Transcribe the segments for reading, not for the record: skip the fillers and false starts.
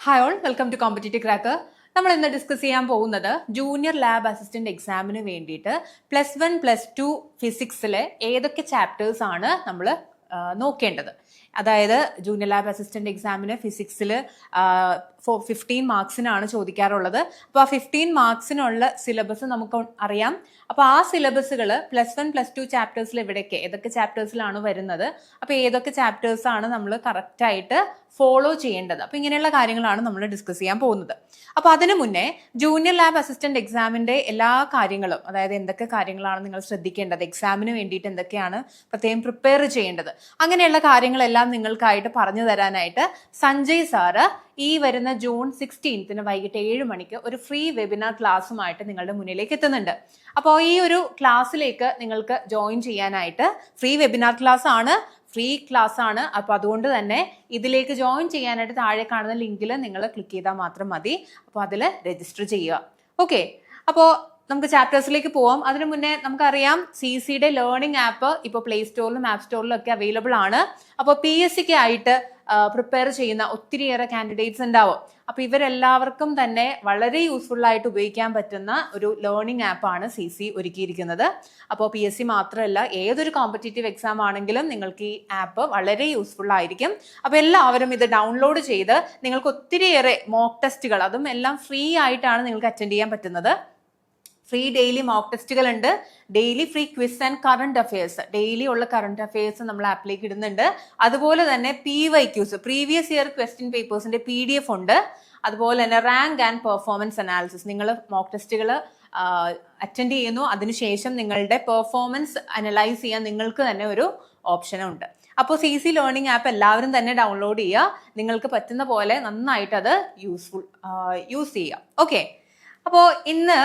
Hi all, welcome to competitive cracker. നമ്മൾ ഇന്ന് discuss ചെയ്യാൻ പോകുന്നത് ജൂനിയർ ലാബ് അസിസ്റ്റന്റ് എക്സാമിന് വേണ്ടിയിട്ട് +1 +2 ഫിസിക്സിലെ ഏതൊക്കെ ചാപ്റ്റേഴ്സ് ആണ് നമ്മൾ നോക്കേണ്ടത്. അതായത് ജൂനിയർ ലാബ് അസിസ്റ്റന്റ് എക്സാമിന് ഫിസിക്സിൽ 15 മാർക്സിനാണ് ചോദിക്കാറുള്ളത്. അപ്പോൾ ആ 15 മാർക്സിനുള്ള സിലബസ് നമുക്ക് അറിയാം. അപ്പോൾ ആ സിലബസുകൾ +1 +2 ചാപ്റ്റേഴ്സിൽ ഏതൊക്കെ ചാപ്റ്റേഴ്സിലാണ് വരുന്നത്, അപ്പോൾ ഏതൊക്കെ ചാപ്റ്റേഴ്സ് ആണ് നമ്മൾ കറക്റ്റായിട്ട് ഫോളോ ചെയ്യേണ്ടത്. അപ്പോൾ ഇങ്ങനെയുള്ള കാര്യങ്ങളാണ് നമ്മൾ ഡിസ്കസ് ചെയ്യാൻ പോകുന്നത്. അപ്പോൾ അതിനു മുന്നേ ജൂനിയർ ലാബ് അസിസ്റ്റന്റ് എക്സാമിന്റെ എല്ലാ കാര്യങ്ങളും, അതായത് എന്തൊക്കെ കാര്യങ്ങളാണ് നിങ്ങൾ ശ്രദ്ധിക്കേണ്ടത്, എക്സാമിന് വേണ്ടിയിട്ട് എന്തൊക്കെയാണ് പ്രത്യേകം പ്രിപ്പയർ ചെയ്യേണ്ടത്, അങ്ങനെയുള്ള കാര്യങ്ങളെല്ലാം നിങ്ങൾക്കായിട്ട് പറഞ്ഞു തരാനായിട്ട് സഞ്ജയ് സാറ് ഈ വരുന്ന ജൂൺ 16 വൈകിട്ട് 7 മണിക്ക് ഒരു ഫ്രീ വെബിനാർ ക്ലാസ്സുമായിട്ട് നിങ്ങളുടെ മുന്നിലേക്ക് എത്തുന്നുണ്ട്. അപ്പോൾ ഈ ഒരു ക്ലാസ്സിലേക്ക് നിങ്ങൾക്ക് ജോയിൻ ചെയ്യാനായിട്ട് ഫ്രീ വെബിനാർ ക്ലാസ് ആണ്, ഫ്രീ ക്ലാസ് ആണ്. അപ്പോൾ അതുകൊണ്ട് തന്നെ ഇതിലേക്ക് ജോയിൻ ചെയ്യാനായിട്ട് താഴെ കാണുന്ന ലിങ്കിൽ നിങ്ങൾ ക്ലിക്ക് ചെയ്താൽ മാത്രം മതി. അപ്പോൾ അതിൽ രജിസ്റ്റർ ചെയ്യുക. ഓക്കെ, അപ്പോൾ നമുക്ക് ചാപ്റ്റേഴ്സിലേക്ക് പോവാം. അതിനു മുന്നേ നമുക്കറിയാം CCയുടെ ലേണിംഗ് ആപ്പ് ഇപ്പോൾ പ്ലേ സ്റ്റോറിലും ആപ്പ് സ്റ്റോറിലും ഒക്കെ അവൈലബിൾ ആണ്. അപ്പോൾ PSCക്ക് ആയിട്ട് പ്രിപ്പയർ ചെയ്യുന്ന ഒത്തിരിയേറെ കാൻഡിഡേറ്റ്സ് ഉണ്ടാവും. അപ്പോൾ ഇവരെല്ലാവർക്കും തന്നെ വളരെ യൂസ്ഫുൾ ആയിട്ട് ഉപയോഗിക്കാൻ പറ്റുന്ന ഒരു ലേണിംഗ് ആപ്പാണ് CC ഒരുക്കിയിരിക്കുന്നത്. അപ്പോൾ PSC മാത്രമല്ല, ഏതൊരു കോമ്പറ്റേറ്റീവ് എക്സാം ആണെങ്കിലും നിങ്ങൾക്ക് ഈ ആപ്പ് വളരെ യൂസ്ഫുൾ ആയിരിക്കും. അപ്പോൾ എല്ലാവരും ഇത് ഡൗൺലോഡ് ചെയ്ത് നിങ്ങൾക്ക് ഒത്തിരിയേറെ മോക്ക് ടെസ്റ്റുകൾ, അതും എല്ലാം ഫ്രീ ആയിട്ടാണ് നിങ്ങൾക്ക് അറ്റൻഡ് ചെയ്യാൻ പറ്റുന്നത്. ഫ്രീ ഡെയിലി മോക്ക് ടെസ്റ്റുകൾ ഉണ്ട്, daily free quiz and current affairs, daily ഉള്ള കറണ്ട് അഫയേഴ്സ് നമ്മൾ ആപ്പിലേക്ക് ഇടുന്നുണ്ട്. അതുപോലെ തന്നെ PYQs, പ്രീവിയസ് ഇയർ ക്വസ്റ്റ്യൻ പേപ്പേഴ്സിന്റെ PDF ഉണ്ട്. അതുപോലെ തന്നെ റാങ്ക് ആൻഡ് പെർഫോമൻസ് അനാലിസിസ്, നിങ്ങൾ മോക്ക് ടെസ്റ്റുകൾ അറ്റൻഡ് ചെയ്യുന്നു, അതിനുശേഷം നിങ്ങളുടെ പെർഫോമൻസ് അനലൈസ് ചെയ്യാൻ നിങ്ങൾക്ക് തന്നെ ഒരു ഓപ്ഷനും ഉണ്ട്. അപ്പോൾ CC ലേണിംഗ് ആപ്പ് എല്ലാവരും തന്നെ ഡൗൺലോഡ് ചെയ്യുക. നിങ്ങൾക്ക് പറ്റുന്ന പോലെ നന്നായിട്ട് അത് യൂസ് ചെയ്യുക. ഓക്കെ, അപ്പോൾ ഇന്ന്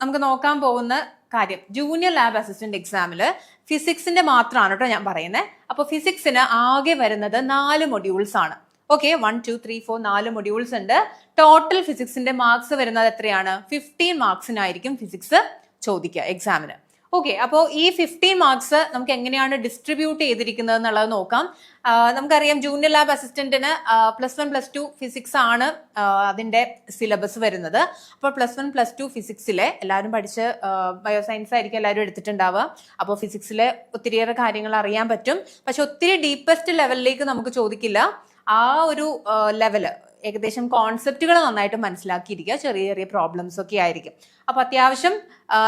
നമുക്ക് നോക്കാൻ പോകുന്ന കാര്യം ജൂനിയർ ലാബ് അസിസ്റ്റന്റ് എക്സാമിൽ ഫിസിക്സിന്റെ മാത്രമാണ് കേട്ടോ ഞാൻ പറയുന്നത്. അപ്പോൾ ഫിസിക്സിന് ആകെ വരുന്നത് 4 മൊഡ്യൂൾസ് ആണ്. ഓക്കെ, 1 2 3 4 4 മൊഡ്യൂൾസ് ഉണ്ട്. ടോട്ടൽ ഫിസിക്സിന്റെ മാർക്സ് വരുന്നത് എത്രയാണ്? 15 മാർക്സിനായിരിക്കും ഫിസിക്സ് ചോദിക്കുക എക്സാമിന്. ഓക്കെ, അപ്പോൾ ഈ 15 മാർക്സ് നമുക്ക് എങ്ങനെയാണ് ഡിസ്ട്രിബ്യൂട്ട് ചെയ്തിരിക്കുന്നത് എന്നുള്ളത് നോക്കാം. നമുക്കറിയാം ജൂനിയർ ലാബ് അസിസ്റ്റന്റിന് +1 +2 ഫിസിക്സ് ആണ് അതിന്റെ സിലബസ് വരുന്നത്. അപ്പോൾ +1 +2 ഫിസിക്സിലെ എല്ലാവരും പഠിച്ച് ബയോസയൻസ് ആയിരിക്കും എല്ലാവരും എടുത്തിട്ടുണ്ടാവുക. അപ്പോൾ ഫിസിക്സിലെ ഒത്തിരിയേറെ കാര്യങ്ങൾ അറിയാൻ പറ്റും. പക്ഷെ ഒത്തിരി ഡീപ്പസ്റ്റ് ലെവലിലേക്ക് നമുക്ക് ചോദിക്കില്ല. ആ ഒരു ലെവല് ഏകദേശം കോൺസെപ്റ്റുകൾ നന്നായിട്ട് മനസ്സിലാക്കിയിരിക്കുക, ചെറിയ ചെറിയ പ്രോബ്ലംസ് ഒക്കെ ആയിരിക്കും. അപ്പൊ അത്യാവശ്യം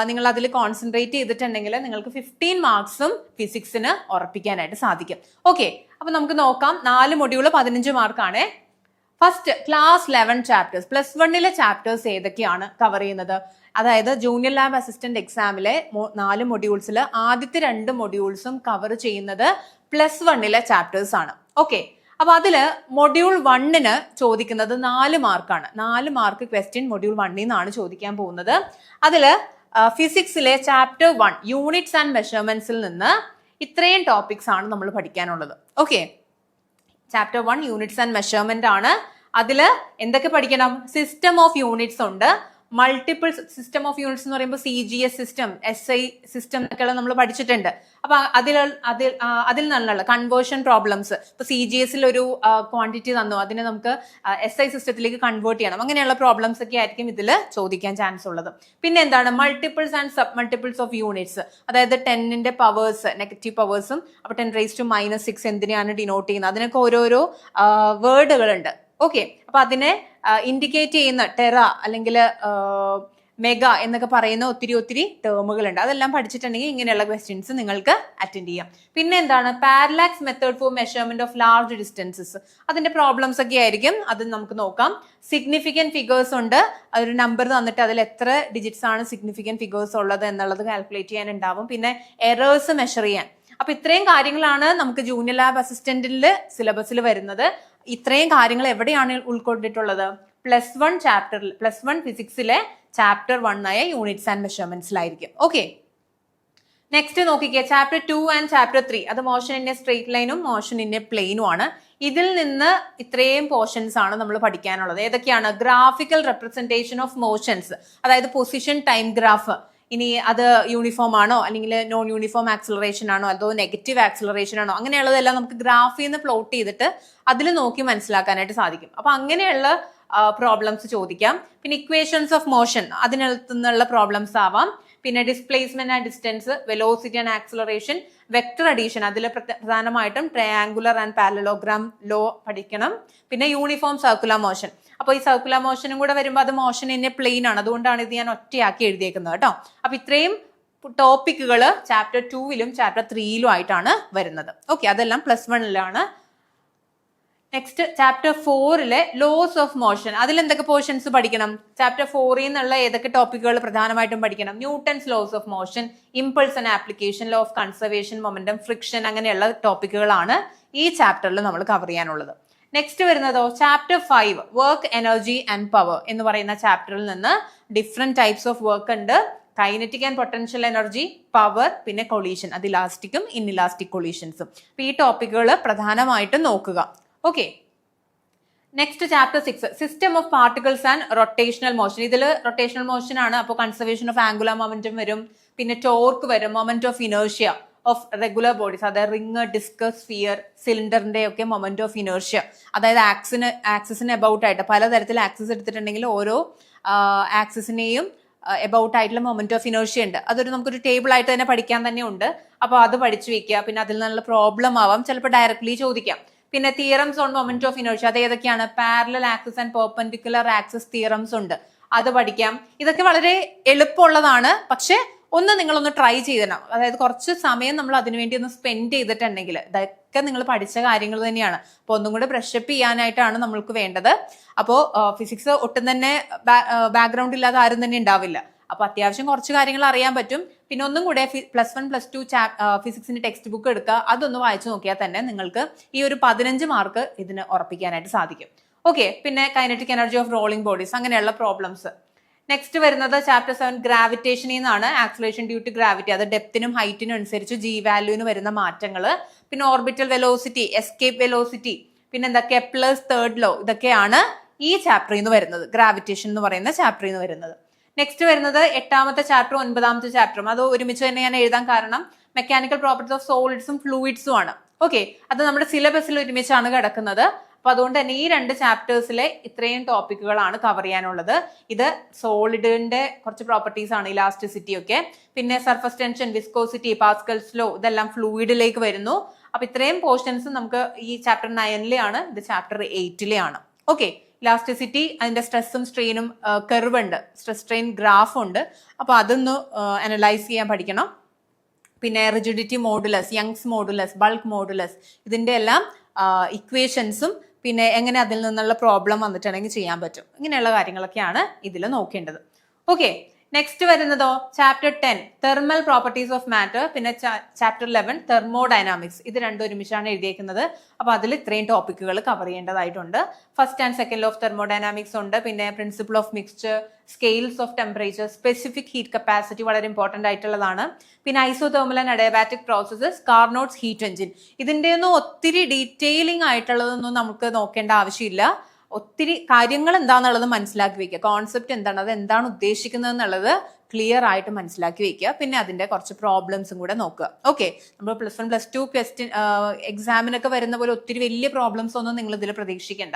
നിങ്ങൾ അതിൽ കോൺസെൻട്രേറ്റ് ചെയ്തിട്ടുണ്ടെങ്കിൽ നിങ്ങൾക്ക് 15 മാർക്സും ഫിസിക്സിന് ഉറപ്പിക്കാനായിട്ട് സാധിക്കും. ഓക്കെ, അപ്പൊ നമുക്ക് നോക്കാം. 4 മൊഡ്യൂള് 15 മാർക്കാണ്. ഫസ്റ്റ് ക്ലാസ് 11 ചാപ്റ്റേഴ്സ്, +1 ചാപ്റ്റേഴ്സ് ഏതൊക്കെയാണ് കവർ ചെയ്യുന്നത്? അതായത് ജൂനിയർ ലാബ് അസിസ്റ്റന്റ് എക്സാമിലെ 4 മൊഡ്യൂൾസിൽ ആദ്യത്തെ 2 മൊഡ്യൂൾസും കവർ ചെയ്യുന്നത് +1 ചാപ്റ്റേഴ്സ് ആണ്. ഓക്കെ, അപ്പൊ അതില് മൊഡ്യൂൾ 1 ചോദിക്കുന്നത് 4 മാർക്കാണ്. 4 മാർക്ക് ക്വസ്റ്റ്യൻ മൊഡ്യൂൾ 1 നിന്നാണ് ചോദിക്കാൻ പോകുന്നത്. അതില് ഫിസിക്സിലെ ചാപ്റ്റർ 1 യൂണിറ്റ്സ് ആൻഡ് മെഷർമെന്റ്സിൽ നിന്ന് ഇത്രയും ടോപ്പിക്സ് ആണ് നമ്മൾ പഠിക്കാനുള്ളത്. Okay, chapter 1 units and measurement ആണ്. അതില് എന്തൊക്കെ പഠിക്കണം? സിസ്റ്റം ഓഫ് യൂണിറ്റ്സ് ഉണ്ട്, മൾട്ടിപ്പിൾ സിസ്റ്റം ഓഫ് യൂണിറ്റ്സ് എന്ന് പറയുമ്പോൾ CGS സിസ്റ്റം, SI സിസ്റ്റം എന്നൊക്കെയുള്ള നമ്മൾ പഠിച്ചിട്ടുണ്ട്. അപ്പൊ അതിൽ നിന്നുള്ള കൺവേർഷൻ പ്രോബ്ലംസ്, ഇപ്പൊ CGSൽ ഒരു ക്വാണ്ടിറ്റി തന്നു, അതിനെ നമുക്ക് SI സിസ്റ്റത്തിലേക്ക് കൺവേർട്ട് ചെയ്യണം, അങ്ങനെയുള്ള പ്രോബ്ലംസ് ഒക്കെ ആയിരിക്കും ഇതിൽ ചോദിക്കാൻ ചാൻസ് ഉള്ളത്. പിന്നെ എന്താണ് multiples and sub multiples of units, അതായത് 10ന്റെ പവേഴ്സ്, നെഗറ്റീവ് പവേഴ്സും, അപ്പൊ 10⁻⁻�6 എന്തിനാണ് ഡിനോട്ട് ചെയ്യുന്നത്, അതിനൊക്കെ ഓരോരോ വേർഡുകളുണ്ട്. ഓക്കെ, അപ്പൊ അതിനെ ഇൻഡിക്കേറ്റ് ചെയ്യുന്ന ടെറ അല്ലെങ്കിൽ മെഗാ എന്നൊക്കെ പറയുന്ന ഒത്തിരി ടേമുകളുണ്ട്. അതെല്ലാം പഠിച്ചിട്ടുണ്ടെങ്കിൽ ഇങ്ങനെയുള്ള ക്വസ്റ്റ്യൻസ് നിങ്ങൾക്ക് അറ്റൻഡ് ചെയ്യാം. പിന്നെ എന്താണ് parallax method for measurement of large distances, അതിന്റെ പ്രോബ്ലംസ് ഒക്കെ ആയിരിക്കും. അത് നമുക്ക് നോക്കാം. സിഗ്നിഫിക്കന്റ് ഫിഗേഴ്സ് ഉണ്ട്, ഒരു നമ്പർ തന്നിട്ട് അതിൽ എത്ര ഡിജിറ്റ്സ് ആണ് സിഗ്നിഫിക്കന്റ് ഫിഗേഴ്സ് ഉള്ളത് എന്നുള്ളത് കാൽക്കുലേറ്റ് ചെയ്യാൻ ഉണ്ടാവും. പിന്നെ എറേഴ്സ് മെഷർ ചെയ്യാൻ. അപ്പൊ ഇത്രയും കാര്യങ്ങളാണ് നമുക്ക് ജൂനിയർ ലാബ് അസിസ്റ്റന്റിന്റെ സിലബസിൽ വരുന്നത്. ഇത്രയും കാര്യങ്ങൾ എവിടെയാണ് ഉൾക്കൊണ്ടിട്ടുള്ളത്? +1 ചാപ്റ്ററിൽ, +1 ഫിസിക്സിലെ ചാപ്റ്റർ 1 ആയ യൂണിറ്റ്സ് ആൻഡ് മെഷർമെന്റ്സിലായിരിക്കും. ഓക്കെ, നെക്സ്റ്റ് നോക്കിക്കേ, ചാപ്റ്റർ 2 ആൻഡ് ചാപ്റ്റർ 3, അത് മോഷൻ ഇൻ എ സ്ട്രെയിറ്റ് ലൈനും മോഷൻ ഇൻ എ പ്ലെയിനും ആണ്. ഇതിൽ നിന്ന് ഇത്രയും പോർഷൻസ് ആണ് നമ്മൾ പഠിക്കാനുള്ളത്. ഏതൊക്കെയാണ്? ഗ്രാഫിക്കൽ റെപ്രസെന്റേഷൻ ഓഫ് മോഷൻസ്, അതായത് പൊസിഷൻ ടൈം ഗ്രാഫ്. ഇനി അത് യൂണിഫോം ആണോ അല്ലെങ്കിൽ നോൺ യൂണിഫോം ആക്സിലറേഷൻ ആണോ അതോ നെഗറ്റീവ് ആക്സിലറേഷൻ ആണോ, അങ്ങനെയുള്ളതെല്ലാം നമുക്ക് ഗ്രാഫിൽ നിന്ന് പ്ലോട്ട് ചെയ്തിട്ട് അതിൽ നോക്കി മനസ്സിലാക്കാനായിട്ട് സാധിക്കും. അപ്പൊ അങ്ങനെയുള്ള പ്രോബ്ലംസ് ചോദിക്കാം. പിന്നെ ഇക്വേഷൻസ് ഓഫ് മോഷൻ അതിനകത്തു നിന്നുള്ള പ്രോബ്ലംസ് ആവാം. പിന്നെ displacement and distance, velocity and acceleration, vector addition, അതിൽ പ്രധാനമായിട്ടും ട്രയാങ്കുലർ ആൻഡ് പാരലോഗ്രാം ലോ പഠിക്കണം. പിന്നെ യൂണിഫോം സർക്കുലർ മോഷൻ. അപ്പോൾ ഈ സർക്കുലർ മോഷനും കൂടെ വരുമ്പോൾ അത് മോഷൻ ഇൻ എ പ്ലെയിൻ ആണ്, അതുകൊണ്ടാണ് ഇത് ഞാൻ ഒറ്റയാക്കി എഴുതിയേക്കുന്നത് കേട്ടോ. അപ്പൊ ഇത്രയും ടോപ്പിക്കുകൾ ചാപ്റ്റർ 2-ലും ചാപ്റ്റർ 3-ലും ആയിട്ടാണ് വരുന്നത്. ഓക്കെ, അതെല്ലാം +1-ലാണ്. നെക്സ്റ്റ് ചാപ്റ്റർ 4-ലെ ലോസ് ഓഫ് മോഷൻ, അതിൽ എന്തൊക്കെ പോർഷൻസ് പഠിക്കണം? ചാപ്റ്റർ 4-ൽ നിന്നുള്ള ഏതൊക്കെ ടോപ്പിക്കുകൾ പ്രധാനമായിട്ടും പഠിക്കണം? Newton's laws of motion, impulse and application, law of conservation, momentum, friction, അങ്ങനെയുള്ള ടോപ്പിക്കുകളാണ് ഈ ചാപ്റ്ററിൽ നമ്മൾ കവർ ചെയ്യാനുള്ളത്. നെക്സ്റ്റ് വരുന്നതോ chapter 5 work, energy and power എന്ന് പറയുന്ന ചാപ്റ്ററിൽ നിന്ന് ഡിഫറെന്റ് ടൈപ്സ് ഓഫ് വർക്ക് ഉണ്ട്. Kinetic and potential energy, power, പിന്നെ കൊളീഷൻ, അത് ഇലാസ്റ്റിക്കും ഇൻഇലാസ്റ്റിക് കൊളീഷൻസും. അപ്പൊ ഈ ടോപ്പിക്കുകൾ പ്രധാനമായിട്ടും നോക്കുക. Okay, next chapter 6 system of particles and rotational motion. ഇതിൽ റൊട്ടേഷണൽ മോഷൻ ആണ്, അപ്പോൾ കൺസർവേഷൻ ഓഫ് ആംഗുലർ മൊമെന്റം വരും, പിന്നെ ടോർക്ക് വരും, moment of inertia of regular bodies, അതായത് റിംഗ്, ഡിസ്ക്, സ്ഫിയർ, സിലിണ്ടറിന്റെ ഒക്കെ മൊമെന്റ് ഓഫ് ഇനേർഷ്യ, അതായത് ആക്സിസിന് എബൌട്ട് ആയിട്ട് പലതരത്തിൽ ആക്സിസ് എടുത്തിട്ടുണ്ടെങ്കിൽ ഓരോ ആക്സിസിനെയും എബൌട്ട് ആയിട്ടുള്ള മൊമെന്റ് ഓഫ് ഇനേർഷ്യ ഉണ്ട്. അതൊരു നമുക്കൊരു ടേബിൾ ആയിട്ട് തന്നെ പഠിക്കാൻ തന്നെ ഉണ്ട്. അപ്പോൾ അത് പഠിച്ചു വെക്കുക. പിന്നെ അതിൽ നിന്നുള്ള പ്രോബ്ലം ആവാം, ചിലപ്പോൾ ഡയറക്ട്ലി ചോദിക്കാം. പിന്നെ theorems on moment of inertia, അത് ഏതൊക്കെയാണ്? Parallel axis and perpendicular axis theorems ഉണ്ട്, അത് പഠിക്കാം. ഇതൊക്കെ വളരെ എളുപ്പമുള്ളതാണ്, പക്ഷെ നിങ്ങളൊന്ന് ട്രൈ ചെയ്യണം. അതായത് കുറച്ച് സമയം നമ്മൾ അതിനുവേണ്ടി ഒന്ന് സ്പെൻഡ് ചെയ്തിട്ടുണ്ടെങ്കിൽ ഇതൊക്കെ നിങ്ങൾ പഠിച്ച കാര്യങ്ങൾ തന്നെയാണ്. അപ്പോൾ ഒന്നും കൂടെ ബ്രഷപ്പ് ചെയ്യാനായിട്ടാണ് നമ്മൾക്ക് വേണ്ടത്. അപ്പോൾ ഫിസിക്സ് ഒട്ടും തന്നെ ബാക്ക്ഗ്രൗണ്ട് ഇല്ലാതെ ആരും തന്നെ ഉണ്ടാവില്ല. അപ്പൊ അത്യാവശ്യം കുറച്ച് കാര്യങ്ങൾ അറിയാൻ പറ്റും. പിന്നെ ഒന്നും കൂടെ +1 +2 ഫിസിക്സിന്റെ ടെക്സ്റ്റ് ബുക്ക് എടുക്കുക, അതൊന്ന് വായിച്ചു നോക്കിയാൽ തന്നെ നിങ്ങൾക്ക് ഈ ഒരു 15 മാർക്ക് ഇതിന് ഉറപ്പിക്കാനായിട്ട് സാധിക്കും. ഓക്കെ, പിന്നെ kinetic energy of rolling bodies, അങ്ങനെയുള്ള പ്രോബ്ലംസ്. നെക്സ്റ്റ് വരുന്നത് ചാപ്റ്റർ 7 ഗ്രാവിറ്റേഷനിൽ നിന്നാണ്. ആക്സിലറേഷൻ ഡ്യൂ ടു ഗ്രാവിറ്റി, അത് ഡെപ്തിനും ഹൈറ്റിനും അനുസരിച്ച് ജി വാല്യൂവിന് വരുന്ന മാറ്റങ്ങൾ. പിന്നെ ഓർബിറ്റൽ വെലോസിറ്റി, എസ്കേപ്പ് വെലോസിറ്റി, പിന്നെ എന്താ കെപ്ലേഴ്സ് തേർഡ് ലോ, ഇതൊക്കെയാണ് ഈ ചാപ്റ്ററിൽ നിന്ന് വരുന്നത്, ഗ്രാവിറ്റേഷൻ എന്ന് പറയുന്ന ചാപ്റ്ററിൽ നിന്ന് വരുന്നത്. നെക്സ്റ്റ് വരുന്നത് 8ാമത്തെ ചാപ്റ്ററും 9ാമത്തെ ചാപ്റ്ററും, അത് ഒരുമിച്ച് തന്നെ ഞാൻ എഴുതാൻ കാരണം മെക്കാനിക്കൽ പ്രോപ്പർട്ടീസ് ഓഫ് സോളിഡ്സും ഫ്ലൂയിഡ്സും ആണ്. ഓക്കെ, അത് നമ്മുടെ സിലബസിൽ ഒരുമിച്ചാണ് കിടക്കുന്നത്. അപ്പൊ അതുകൊണ്ട് തന്നെ ഈ 2 ചാപ്റ്റേഴ്സിലെ ഇത്രയും ടോപ്പിക്കുകളാണ് കവർ ചെയ്യാനുള്ളത്. ഇത് സോളിഡിന്റെ കുറച്ച് പ്രോപ്പർട്ടീസ് ആണ്, ഇലാസ്റ്റിസിറ്റി ഒക്കെ, പിന്നെ surface tension, viscosity, Pascal's law, ഇതെല്ലാം ഫ്ലൂയിഡിലേക്ക് വരുന്നു. അപ്പൊ ഇത്രയും പോർഷൻസ് നമുക്ക് ഈ ചാപ്റ്റർ 9-ലെ ആണ്, ഇത് ചാപ്റ്റർ 8-ലെ ആണ്. ഓക്കെ, ഇലാസ്റ്റിസിറ്റി, അതിന്റെ സ്ട്രെസ്സും സ്ട്രെയിനും കർവ് ഉണ്ട്, സ്ട്രെസ് സ്ട്രെയിൻ ഗ്രാഫ് ഉണ്ട്. അപ്പൊ അതൊന്ന് അനലൈസ് ചെയ്യാൻ പഠിക്കണം. പിന്നെ rigidity modulus, Young's modulus, bulk modulus, ഇതിന്റെ എല്ലാം ഇക്വേഷൻസും പിന്നെ എങ്ങനെ അതിൽ നിന്നുള്ള പ്രോബ്ലം വന്നിട്ടുണ്ടെങ്കിൽ ചെയ്യാൻ പറ്റും, ഇങ്ങനെയുള്ള കാര്യങ്ങളൊക്കെയാണ് ഇതിൽ നോക്കേണ്ടത്. ഓക്കെ, നെക്സ്റ്റ് വരുന്നതോ chapter 10 thermal properties of matter, പിന്നെ ചാപ്റ്റർ 11 തെർമോഡൈനാമിക്സ്. ഇത് രണ്ടും ഒരുമിച്ചാണ് എഴുതിയേക്കുന്നത്. അപ്പൊ അതിൽ ഇത്രയും ടോപ്പിക്കുകൾ കവർ ചെയ്യേണ്ടതായിട്ടുണ്ട്. First and second law of thermodynamics ഉണ്ട്, പിന്നെ principle of mixture, scales of temperature, specific heat capacity വളരെ ഇമ്പോർട്ടന്റ് ആയിട്ടുള്ളതാണ്. പിന്നെ isothermal and adiabatic processes, Carnot's heat engine. ഇതിന്റെ ഒന്നും ഒത്തിരി ഡീറ്റെയിലിംഗ് ആയിട്ടുള്ളതൊന്നും നമുക്ക് നോക്കേണ്ട ആവശ്യമില്ല. ഒത്തിരി കാര്യങ്ങൾ എന്താണെന്നുള്ളത് മനസ്സിലാക്കി വെക്കുക, കോൺസെപ്റ്റ് എന്താണ്, അത് എന്താണ് ഉദ്ദേശിക്കുന്നത് എന്നുള്ളത് ക്ലിയർ ആയിട്ട് മനസ്സിലാക്കി വെക്കുക. പിന്നെ അതിന്റെ കുറച്ച് പ്രോബ്ലംസും കൂടെ നോക്കുക. ഓക്കെ, നമ്മൾ +1 +2 ക്വസ്റ്റ്യൻ എക്സാമിനൊക്കെ വരുന്ന പോലെ ഒത്തിരി വലിയ പ്രോബ്ലംസ് ഒന്നും നിങ്ങൾ ഇതിൽ പ്രതീക്ഷിക്കേണ്ട.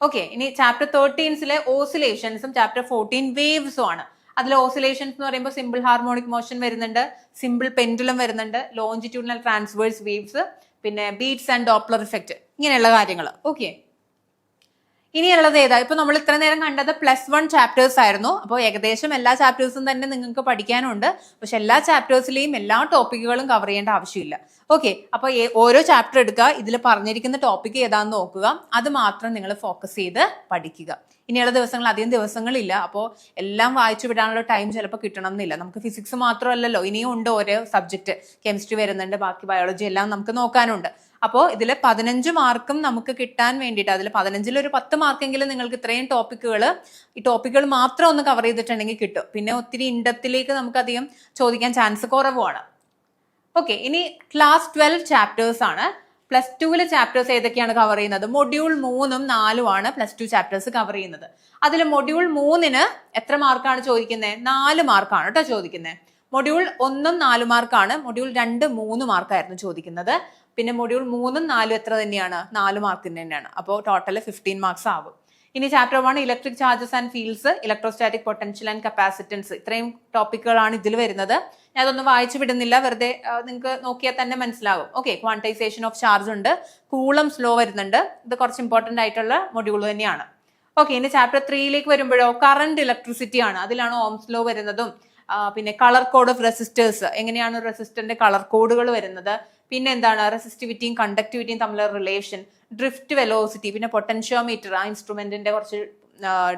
ഓക്കെ, ഇനി ചാപ്റ്റർ 13-ലെ ഓസിലേഷൻസും ചാപ്റ്റർ 14 വേവ്സും ആണ്. അതിൽ ഓസിലേഷൻസ് എന്ന് പറയുമ്പോൾ സിമ്പിൾ ഹാർമോണിക് മോഷൻ വരുന്നുണ്ട്, സിമ്പിൾ പെൻഡുലം വരുന്നുണ്ട്, ലോഞ്ചിറ്റ്യൂഡിനൽ ട്രാൻസ്വേഴ്സ് വേവ്സ്, പിന്നെ ബീറ്റ്സ് ആൻഡ് ഡോപ്ലർ ഇഫക്റ്റ്, ഇങ്ങനെയുള്ള കാര്യങ്ങൾ. ഓക്കെ, ഇനിയുള്ളത് ഏതാ? ഇപ്പൊ നമ്മൾ ഇത്ര നേരം കണ്ടത് +1 ചാപ്റ്റേഴ്സ് ആയിരുന്നു. അപ്പോൾ ഏകദേശം എല്ലാ ചാപ്റ്റേഴ്സും തന്നെ നിങ്ങൾക്ക് പഠിക്കാനുണ്ട്. പക്ഷെ എല്ലാ ചാപ്റ്റേഴ്സിലെയും എല്ലാ ടോപ്പിക്കുകളും കവർ ചെയ്യേണ്ട ആവശ്യമില്ല. ഓക്കെ, അപ്പൊ ഓരോ ചാപ്റ്റർ എടുക്കുക, ഇതിൽ പറഞ്ഞിരിക്കുന്ന ടോപ്പിക്ക് ഏതാണെന്ന് നോക്കുക, അത് മാത്രം നിങ്ങൾ ഫോക്കസ് ചെയ്ത് പഠിക്കുക. ഇനിയുള്ള ദിവസങ്ങൾ അധികം ദിവസങ്ങളില്ല, അപ്പോൾ എല്ലാം വായിച്ചു വിടാനുള്ള ടൈം ചിലപ്പോൾ കിട്ടണം എന്നില്ല. നമുക്ക് ഫിസിക്സ് മാത്രമല്ലല്ലോ, ഇനിയും ഉണ്ട് ഓരോ സബ്ജക്ട്, കെമിസ്ട്രി വരുന്നുണ്ട്, ബാക്കി ബയോളജി എല്ലാം നമുക്ക് നോക്കാനുണ്ട്. അപ്പോൾ ഇതിൽ 15 മാർക്കും നമുക്ക് കിട്ടാൻ വേണ്ടിയിട്ട്, അതിൽ 15-ൽ ഒരു 10 മാർക്കെങ്കിലും നിങ്ങൾക്ക് ഇത്രയും ഈ ടോപ്പിക്കുകൾ മാത്രം ഒന്ന് കവർ ചെയ്തിട്ടുണ്ടെങ്കിൽ കിട്ടും. പിന്നെ ഒത്തിരി ഇൻഡെപ്തിലേക്ക് നമുക്ക് അധികം ചോദിക്കാൻ ചാൻസ് കുറവാണ്. ഓക്കെ, ഇനി ക്ലാസ് 12 ചാപ്റ്റേഴ്സ് ആണ്. +2-ലെ ചാപ്റ്റേഴ്സ് ഏതൊക്കെയാണ് കവർ ചെയ്യുന്നത്? മൊഡ്യൂൾ 3ഉം 4ഉം ആണ് +2 ചാപ്റ്റേഴ്സ് കവർ ചെയ്യുന്നത്. അതിൽ മൊഡ്യൂൾ 3-ന് എത്ര മാർക്കാണ് ചോദിക്കുന്നത്? 4 മാർക്കാണ് കേട്ടോ ചോദിക്കുന്നത്. മൊഡ്യൂൾ 1 4 മാർക്കാണ്, മൊഡ്യൂൾ 2 3 മാർക്കായിരുന്നു ചോദിക്കുന്നത്. പിന്നെ മൊഡ്യൂൾ 3ഉം 4ഉം എത്ര തന്നെയാണ്? 4 മാർക്കിന് തന്നെയാണ്. അപ്പോൾ ടോട്ടൽ 15 മാർക്സ് ആവും. ഇനി chapter 1 electric charges and fields, electrostatic potential and capacitance, ഇത്രയും ടോപ്പിക്കുകളാണ് ഇതിൽ വരുന്നത്. ഞാൻ അതൊന്നും വായിച്ചു വിടുന്നില്ല, വെറുതെ നിങ്ങൾക്ക് നോക്കിയാൽ തന്നെ മനസ്സിലാകും. ഓക്കെ, ക്വാണ്ടിസേഷൻ ഓഫ് ചാർജ് ഉണ്ട്, കൂളംസ് ലോ വരുന്നുണ്ട്. ഇത് കുറച്ച് ഇമ്പോർട്ടന്റ് ആയിട്ടുള്ള മൊഡ്യൂൾ തന്നെയാണ്. ഓക്കെ, ഇനി ചാപ്റ്റർ 3യിലേക്ക് വരുമ്പോഴോ കറന്റ് ഇലക്ട്രിസിറ്റി ആണ്. അതിലാണ് ഓംസ് ലോ വരുന്നതും പിന്നെ കളർ കോഡ് ഓഫ് റെസിസ്റ്റേഴ്സ്, എങ്ങനെയാണ് റെസിസ്റ്ററിന്റെ കളർ കോഡുകൾ വരുന്നത്, പിന്നെ എന്താണ് റെസിസ്റ്റിവിറ്റിയും കണ്ടക്ടിവിറ്റിയും തമ്മിലുള്ള റിലേഷൻ, ഡ്രിഫ്റ്റ് വെലോസിറ്റി, പിന്നെ പൊട്ടൻഷ്യോമീറ്റർ, ആ ഇൻസ്ട്രുമെന്റിന്റെ കുറച്ച്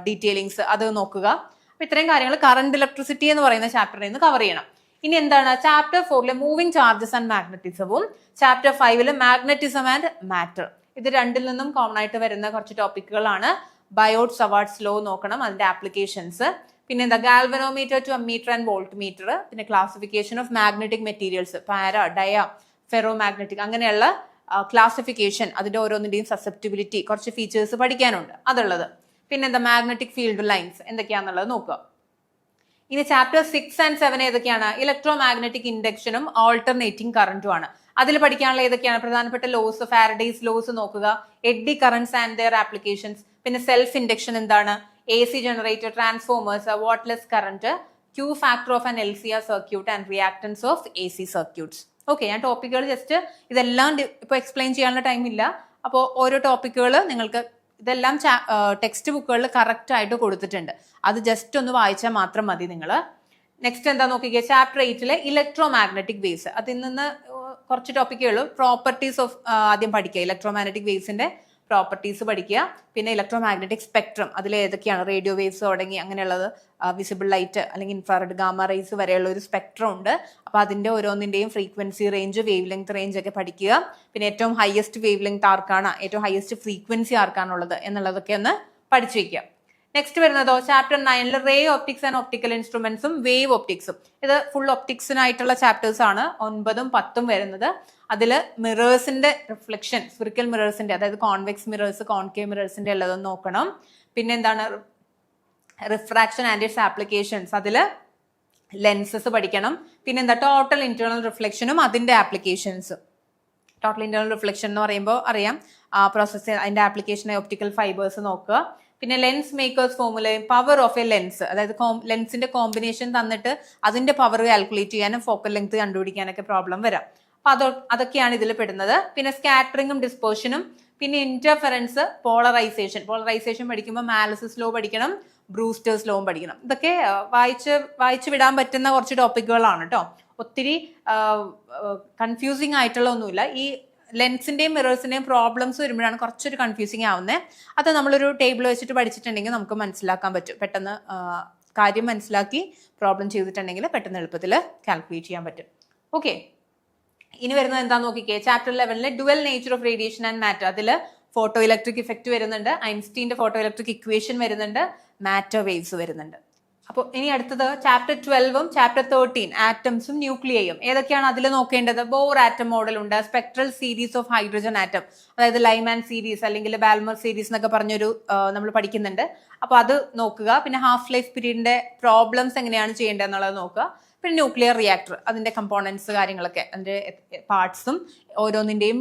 ഡീറ്റെയിലിങ്സ് അത് നോക്കുക. അപ്പൊ ഇത്രയും കാര്യങ്ങൾ കറന്റ് ഇലക്ട്രിസിറ്റി എന്ന് പറയുന്ന ചാപ്റ്ററിൽ നിന്ന് കവർ ചെയ്യണം. ഇനി എന്താണ് ചാപ്റ്റർ 4ലെ മൂവിംഗ് ചാർജസ് ആൻഡ് മാഗ്നറ്റിസവും ചാപ്റ്റർ 5ലെ മാഗ്നറ്റിസം ആൻഡ് മാറ്റർ. ഇത് രണ്ടിൽ നിന്നും കോമൺ ആയിട്ട് വരുന്ന കുറച്ച് ടോപ്പിക്കുകളാണ്. ബയോട്ട് സവാർട്സ് ലോ നോക്കണം, അതിന്റെ ആപ്ലിക്കേഷൻസ്, പിന്നെ എന്താ galvanometer to ammeter and voltmeter, പിന്നെ classification of magnetic materials, para, dia, ferromagnetic, അങ്ങനെയുള്ള ക്ലാസിഫിക്കേഷൻ, അതിന്റെ ഓരോന്നിന്റെയും സസെപ്റ്റിബിലിറ്റി, കുറച്ച് ഫീച്ചേഴ്സ് പഠിക്കാനുണ്ട് അതുള്ളത്. പിന്നെ എന്താ മാഗ്നറ്റിക് ഫീൽഡ് ലൈൻസ് എന്തൊക്കെയാണെന്നുള്ളത് നോക്കുക. ഇനി ചാപ്റ്റർ 6 and 7 ഏതൊക്കെയാണ്? ഇലക്ട്രോ മാഗ്നറ്റിക് ഇൻഡക്ഷനും ഓൾട്ടർനേറ്റിംഗ് കറന്റും ആണ്. അതിൽ പഠിക്കാനുള്ള ഏതൊക്കെയാണ്? പ്രധാനപ്പെട്ട ലോസ്, ഫാരഡേസ് ലോസ് നോക്കുക, eddy currents and their applications, പിന്നെ സെൽഫ് ഇൻഡക്ഷൻ എന്താണ്, AC generator, transformers, wattless current, Q factor of an LCR circuit and reactance of AC circuits. Okay, ഞാൻ ടോപ്പിക്കുകൾ ജസ്റ്റ് ഇതെല്ലാം ഇപ്പൊ എക്സ്പ്ലെയിൻ ചെയ്യാനുള്ള ടൈം ഇല്ല. അപ്പോൾ ഓരോ ടോപ്പിക്കുകൾ നിങ്ങൾക്ക് ഇതെല്ലാം ടെക്സ്റ്റ് ബുക്കുകളിൽ കറക്റ്റ് ആയിട്ട് കൊടുത്തിട്ടുണ്ട്. അത് ജസ്റ്റ് ഒന്ന് വായിച്ചാൽ മാത്രം മതി നിങ്ങൾ. നെക്സ്റ്റ് എന്താ നോക്കിക്കേ, ചാപ്റ്റർ 8ലെ ഇലക്ട്രോ മാഗ്നറ്റിക് വേവ്സ്, അതിൽ നിന്ന് കുറച്ച് ടോപ്പിക്കുകൾ, പ്രോപ്പർട്ടീസ് ഓഫ് ആദ്യം പഠിക്കുക, ഇലക്ട്രോ മാഗ്നറ്റിക് വേവ്സിന്റെ പ്രോപ്പർട്ടീസ് പഠിക്കുക. പിന്നെ ഇലക്ട്രോ മാഗ്നറ്റിക് സ്പെക്ട്രം, അതിൽ ഏതൊക്കെയാണ് റേഡിയോ വേവ്സ് തുടങ്ങി അങ്ങനെയുള്ളത്, വിസിബിൾ ലൈറ്റ് അല്ലെങ്കിൽ ഇൻഫ്രാറെഡ് ഗാമ റേസ് വരെയുള്ള ഒരു സ്പെക്ട്രം ഉണ്ട്. അപ്പൊ അതിന്റെ ഓരോന്നിന്റെയും frequency range, wave length range ഒക്കെ പഠിക്കുക. പിന്നെ ഏറ്റവും ഹയസ്റ്റ് വേവ് ലെങ്ത് ആർക്കാണ്, ഏറ്റവും ഹയസ്റ്റ് ഫ്രീക്വൻസി ആർക്കാണുള്ളത് എന്നുള്ളതൊക്കെ ഒന്ന് പഠിച്ചു വെക്കുക. നെക്സ്റ്റ് വരുന്നതോ ചാപ്റ്റർ 9ൽ റേ ഓപ്റ്റിക്സ് ആൻഡ് ഒപ്റ്റിക്കൽ ഇൻസ്ട്രുമെന്റ്സും വേവ് ഒപ്റ്റിക്സും. ഇത് ഫുൾ ഒപ്റ്റിക്സിനായിട്ടുള്ള ചാപ്റ്റേഴ്സ് ആണ് 9ഉം 10ഉം വരുന്നത്. അതില് മിറേഴ്സിന്റെ റിഫ്ലക്ഷൻ, സ്ഫിറിക്കൽ മിറേഴ്സിന്റെ, അതായത് കോൺവെക്സ് മിറേഴ്സ്, കോൺകേവ് മിറേഴ്സിന്റെ ഉള്ളതും നോക്കണം. പിന്നെ എന്താണ് റിഫ്രാക്ഷൻ ആൻഡ് ഇറ്റ്സ് ആപ്ലിക്കേഷൻസ്, അതില് ലെൻസസ് പഠിക്കണം. പിന്നെ എന്താ ടോട്ടൽ ഇന്റേണൽ റിഫ്ലക്ഷനും അതിന്റെ ആപ്ലിക്കേഷൻസും. ടോട്ടൽ ഇന്റേണൽ റിഫ്ലക്ഷൻ എന്ന് പറയുമ്പോൾ അറിയാം, പ്രോസസ്, അതിന്റെ ആപ്ലിക്കേഷൻ ഒപ്റ്റിക്കൽ ഫൈബേഴ്സ് നോക്കുക. പിന്നെ ലെൻസ് മേക്കേഴ്സ് ഫോർമുലയും പവർ ഓഫ് എ ലെൻസ്, അതായത് ലെൻസിന്റെ കോമ്പിനേഷൻ തന്നിട്ട് അതിന്റെ പവർ കാൽക്കുലേറ്റ് ചെയ്യാനും ഫോക്കൽ ലെങ്ത് കണ്ടുപിടിക്കാനൊക്കെ പ്രോബ്ലം വരാം. അപ്പൊ അതൊക്കെയാണ് ഇതിൽ പെടുന്നത്. പിന്നെ സ്കാറ്ററിങ്ങും ഡിസ്പേർഷനും, പിന്നെ ഇന്റർഫെറൻസ്, പോളറൈസേഷൻ പഠിക്കുമ്പോൾ മാലസിസ് ലോ പഠിക്കണം, ബ്രൂസ്റ്റേഴ്സ് ലോവും പഠിക്കണം. ഇതൊക്കെ വായിച്ചു വിടാൻ പറ്റുന്ന കുറച്ച് ടോപ്പിക്കുകളാണ് കേട്ടോ. ഒത്തിരി കൺഫ്യൂസിങ് ആയിട്ടുള്ള ഒന്നുമില്ല. ഈ ലെൻസിന്റെയും മിറേഴ്സിന്റെയും പ്രോബ്ലംസ് വരുമ്പോഴാണ് കുറച്ചൊരു കൺഫ്യൂസിങ് ആവുന്നത്. അത് നമ്മളൊരു ടേബിൾ വെച്ചിട്ട് പഠിച്ചിട്ടുണ്ടെങ്കിൽ നമുക്ക് മനസ്സിലാക്കാൻ പറ്റും. പെട്ടെന്ന് കാര്യം മനസ്സിലാക്കി പ്രോബ്ലം ചെയ്തിട്ടുണ്ടെങ്കിൽ പെട്ടെന്ന് എളുപ്പത്തിൽ കാൽക്കുലേറ്റ് ചെയ്യാൻ പറ്റും. ഓക്കെ, ഇനി വരുന്നത് എന്താ നോക്കിക്കേ, ചാപ്റ്റർ 11ലെ dual nature of radiation and matter. അതിൽ ഫോട്ടോ ഇലക്ട്രിക് ഇഫക്റ്റ് വരുന്നുണ്ട്, ഐൻസ്റ്റീന്റെ ഫോട്ടോ ഇലക്ട്രിക് ഇക്വേഷൻ വരുന്നുണ്ട്, മാറ്റർ വേവ്സ് വരുന്നുണ്ട്. അപ്പോൾ ഇനി അടുത്തത് ചാപ്റ്റർ 12ഉം ചാപ്റ്റർ 13 ആറ്റംസും ന്യൂക്ലിയയും. ഏതൊക്കെയാണ് അതിൽ നോക്കേണ്ടത്? ബോർ ആറ്റം മോഡൽ ഉണ്ട്, spectral series of hydrogen atom, അതായത് ലൈമാൻ സീരീസ് അല്ലെങ്കിൽ ബാൽമർ സീരീസ് എന്നൊക്കെ പറഞ്ഞൊരു നമ്മൾ പഠിക്കുന്നുണ്ട്. അപ്പൊ അത് നോക്കുക. പിന്നെ ഹാഫ് ലൈഫ് പീരീഡിന്റെ പ്രോബ്ലംസ് എങ്ങനെയാണ് ചെയ്യേണ്ടത് എന്നുള്ളത് നോക്കുക. പിന്നെ ന്യൂക്ലിയർ റിയാക്ടർ, അതിന്റെ കമ്പോണൻസ് കാര്യങ്ങളൊക്കെ, അതിന്റെ പാർട്സും ഓരോന്നിന്റെയും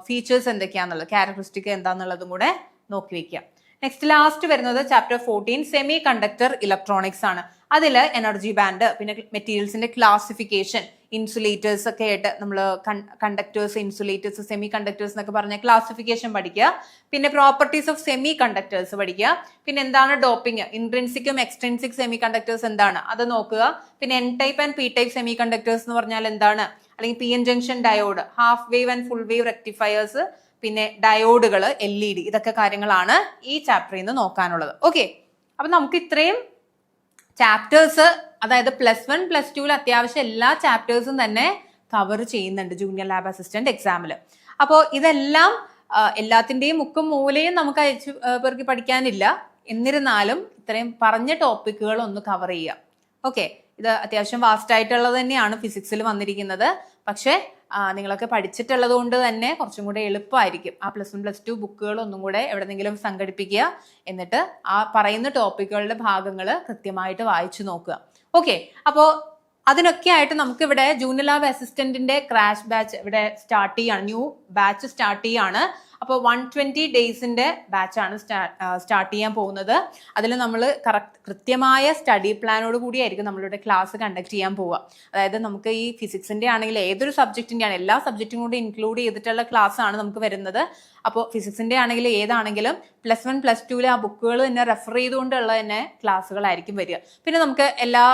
ഫീച്ചേഴ്സ് എന്തൊക്കെയാണെന്നുള്ളത്, ക്യാരക്ടറിസ്റ്റിക് എന്താന്നുള്ളതും കൂടെ നോക്കി വെക്കുക. നെക്സ്റ്റ് ലാസ്റ്റ് വരുന്നത് ചാപ്റ്റർ 14 സെമി കണ്ടക്ടർ ഇലക്ട്രോണിക്സ് ആണ്. അതിൽ എനർജി ബാൻഡ്, പിന്നെ മെറ്റീരിയൽസിന്റെ ക്ലാസിഫിക്കേഷൻ, ഇൻസുലേറ്റേഴ്സ് ഒക്കെ ആയിട്ട് നമ്മൾ കണ്ടക്ടേഴ്സ്, ഇൻസുലേറ്റേഴ്സ്, സെമി കണ്ടക്ടേഴ്സ് എന്നൊക്കെ പറഞ്ഞ ക്ലാസിഫിക്കേഷൻ പഠിക്കുക. പിന്നെ പ്രോപ്പർട്ടീസ് ഓഫ് സെമി കണ്ടക്ടേഴ്സ് പഠിക്കുക. പിന്നെ എന്താണ് ഡോപ്പിംഗ്, ഇൻട്രിൻസിക്കും എക്സ്ട്രിൻസിക് സെമി കണ്ടക്ടേഴ്സ് എന്താണ് അത് നോക്കുക. പിന്നെ N type and P type semi conductors എന്ന് പറഞ്ഞാൽ എന്താണ്, അല്ലെങ്കിൽ P N junction diode, half wave and full wave rectifiers, പിന്നെ ഡയോഡുകൾ, LED, ഇതൊക്കെ കാര്യങ്ങളാണ് ഈ ചാപ്റ്ററിൽ നിന്ന് നോക്കാനുള്ളത്. ഓക്കെ, അപ്പൊ നമുക്ക് ഇത്രയും ചാപ്റ്റേഴ്സ്, അതായത് +1 +2 അത്യാവശ്യം എല്ലാ ചാപ്റ്റേഴ്സും തന്നെ കവർ ചെയ്യുന്നുണ്ട് ജൂനിയർ ലാബ് അസിസ്റ്റന്റ് എക്സാമിൽ. അപ്പോൾ ഇതെല്ലാം എല്ലാത്തിന്റെയും മുക്കും മൂലയും നമുക്ക് അയച്ചു പേർക്ക് പഠിക്കാനില്ല. എന്നിരുന്നാലും ഇത്രയും പറഞ്ഞ ടോപ്പിക്കുകൾ ഒന്ന് കവർ ചെയ്യുക. ഓക്കെ, ഇത് അത്യാവശ്യം വാസ്റ്റ് ആയിട്ടുള്ളത് തന്നെയാണ് ഫിസിക്സിൽ വന്നിരിക്കുന്നത്. പക്ഷേ നിങ്ങളൊക്കെ പഠിച്ചിട്ടുള്ളത് കൊണ്ട് തന്നെ കുറച്ചും കൂടെ എളുപ്പമായിരിക്കും. ആ +1 +2 ബുക്കുകൾ ഒന്നും കൂടെ എവിടെന്നെങ്കിലും സംഘടിപ്പിക്കുക. എന്നിട്ട് ആ പറയുന്ന ടോപ്പിക്കുകളുടെ ഭാഗങ്ങൾ കൃത്യമായിട്ട് വായിച്ചു നോക്കുക. ഓക്കെ, അപ്പോൾ അതിനൊക്കെ ആയിട്ട് നമുക്ക് ഇവിടെ ജൂനിയർ ലാബ് അസിസ്റ്റന്റിന്റെ ക്രാഷ് ബാച്ച് ഇവിടെ സ്റ്റാർട്ട് ചെയ്യാണ്, ന്യൂ ബാച്ച് സ്റ്റാർട്ട് ചെയ്യാണ്. അപ്പോൾ 120 ഡേയ്സിന്റെ ബാച്ചാണ് സ്റ്റാർട്ട് ചെയ്യാൻ പോകുന്നത്. അതിൽ നമ്മൾ കൃത്യമായ സ്റ്റഡി പ്ലാനോട് കൂടിയായിരിക്കും നമ്മളിവിടെ ക്ലാസ് കണ്ടക്ട് ചെയ്യാൻ പോവുക. അതായത് നമുക്ക് ഈ ഫിസിക്സിന്റെ ആണെങ്കിൽ ഏതൊരു സബ്ജക്റ്റിന്റെ ആണ്, എല്ലാ സബ്ജക്റ്റും കൂടി ഇൻക്ലൂഡ് ചെയ്തിട്ടുള്ള ക്ലാസ് ആണ് നമുക്ക് വരുന്നത്. അപ്പോൾ ഫിസിക്സിന്റെ ആണെങ്കിൽ ഏതാണെങ്കിലും +1 +2 ആ ബുക്കുകൾ തന്നെ റെഫർ ചെയ്തുകൊണ്ടുള്ള തന്നെ ക്ലാസ്സുകളായിരിക്കും വരിക. പിന്നെ നമുക്ക് എല്ലാ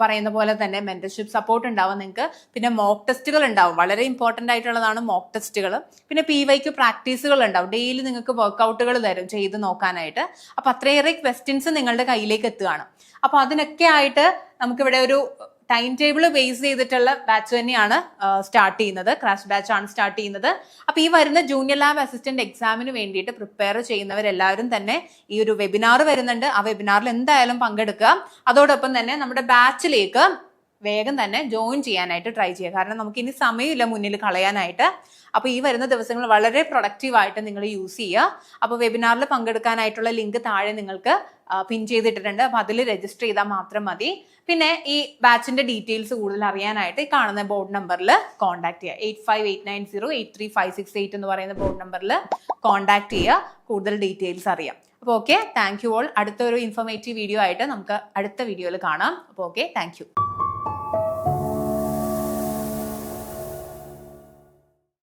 പറയുന്ന പോലെ തന്നെ മെന്റർഷിപ്പ് സപ്പോർട്ട് ഉണ്ടാവും നിങ്ങൾക്ക്. പിന്നെ മോക്ക് ടെസ്റ്റുകൾ ഉണ്ടാവും, വളരെ ഇമ്പോർട്ടന്റ് ആയിട്ടുള്ളതാണ് മോക്ക് ടെസ്റ്റുകൾ. പിന്നെ PYQ പ്രാക്ടീസുകൾ ഉണ്ടാവും, ഡെയിലി നിങ്ങൾക്ക് വർക്ക്ഔട്ടുകൾ തരും ചെയ്ത് നോക്കാനായിട്ട്. അപ്പൊ അത്രയേറെ ക്വസ്റ്റ്യൻസ് നിങ്ങളുടെ കയ്യിലേക്ക് എത്തുകയാണ്. അപ്പൊ അതിനൊക്കെ ആയിട്ട് നമുക്കിവിടെ ഒരു ടൈം ടേബിൾ ബേസ് ചെയ്തിട്ടുള്ള ബാച്ച് തന്നെയാണ് സ്റ്റാർട്ട് ചെയ്യുന്നത്, ക്രാഷ് ബാച്ച് ആണ് സ്റ്റാർട്ട് ചെയ്യുന്നത്. അപ്പൊ ഈ വരുന്ന ജൂനിയർ ലാബ് അസിസ്റ്റന്റ് എക്സാമിന് വേണ്ടിയിട്ട് പ്രിപ്പയർ ചെയ്യുന്നവരെല്ലാവരും തന്നെ ഈ ഒരു വെബിനാർ വരുന്നുണ്ട്, ആ വെബിനാറിൽ എന്തായാലും പങ്കെടുക്കുക. അതോടൊപ്പം തന്നെ നമ്മുടെ ബാച്ചിലേക്ക് വേഗം തന്നെ ജോയിൻ ചെയ്യാനായിട്ട് ട്രൈ ചെയ്യുക. കാരണം നമുക്ക് ഇനി സമയമില്ല മുന്നിൽ കളയാനായിട്ട്. അപ്പോൾ ഈ വരുന്ന ദിവസങ്ങൾ വളരെ പ്രൊഡക്റ്റീവായിട്ട് നിങ്ങൾ യൂസ് ചെയ്യുക. അപ്പോൾ വെബിനാറിൽ പങ്കെടുക്കാനായിട്ടുള്ള ലിങ്ക് താഴെ നിങ്ങൾക്ക് പിൻ ചെയ്തിട്ടിട്ടുണ്ട്. അപ്പോൾ അതിൽ രജിസ്റ്റർ ചെയ്താൽ മാത്രം മതി. പിന്നെ ഈ ബാച്ചിന്റെ ഡീറ്റെയിൽസ് കൂടുതൽ അറിയാനായിട്ട് ഈ കാണുന്ന ബോർഡ് നമ്പറിൽ കോൺടാക്ട് ചെയ്യുക. 8589083568 എന്ന് പറയുന്ന ബോർഡ് നമ്പറിൽ കോൺടാക്ട് ചെയ്യുക, കൂടുതൽ ഡീറ്റെയിൽസ് അറിയാം. അപ്പോൾ ഓക്കെ, താങ്ക് യു ഓൾ. അടുത്തൊരു ഇൻഫോർമേറ്റീവ് വീഡിയോ ആയിട്ട് നമുക്ക് അടുത്ത വീഡിയോയിൽ കാണാം. അപ്പോൾ ഓക്കെ, താങ്ക് യു.